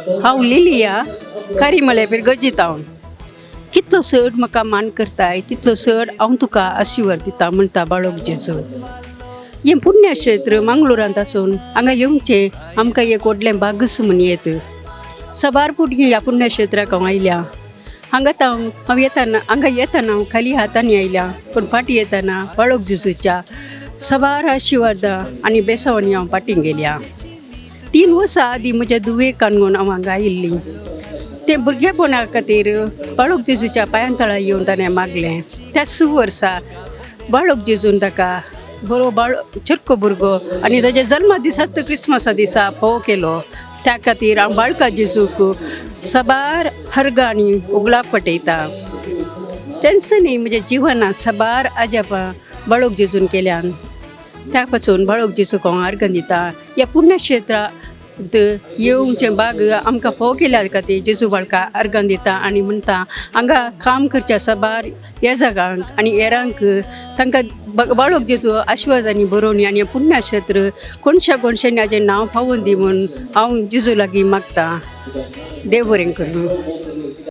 हांव लिलिया कारीमळ्यापेर गजितावन कितलो चड म्हाका मान करताय तितलो चड हांव तुका आशिर्वाद दिता म्हणटा बाळोक जेजू. हें पुण्यक्षेत्र मंगळुरांत आसून हांगा येवचें आमकां एक व्हडलें भाग्य म्हूण येत. सबार पुडगी ह्या पुण्यक्षेत्राक हांव आयल्या. हांव येताना हांव खाली हातांनी आयल्या, पूण फाटीं येताना बाळोक जेजूच्या सबार आशिर्वादा आनी बेसावनी हांव फाटीं गेल्या. 3 वर्सां आदीं म्हज्या दुवेक काणून हांव हांगा आयिल्ली. तें भुरगेपणा खातीर बाळोक जेजूच्या पांयां तळा येवन ताणें मागलें. त्याच वर्सा बाळोक जेजून ताका चरको भुरगो आनी ताच्या जल्मा दिसात क्रिस्मसा दिसा फोव केलो. त्या खातीर हांव बाळका जेजूक सबार हर्गां आनी उगलाप पटयता. तेंचनी म्हज्या जिवनांत सबार आजापां बाळोक जेजून केल्यान. त्या पासून बाळोक जेजूक हांव अर्घ दिता. ह्या पुण्यक्षेत्रांत येवचें भाग आमकां फोव केल्या खातीर जेजू बाळका अर्घ दिता आनी म्हणटा हांगा काम करच्या सबार ह्या जागांक आनी हेरांक तांकां बाळोक जेजू आशिर्वादांनी बरोवनी आनी हें पुण्यक्षेत्र कोणशांनी हाजें नांव फावून दी म्हूण हांव जेजू लागीं मागता. देव बरें करूं.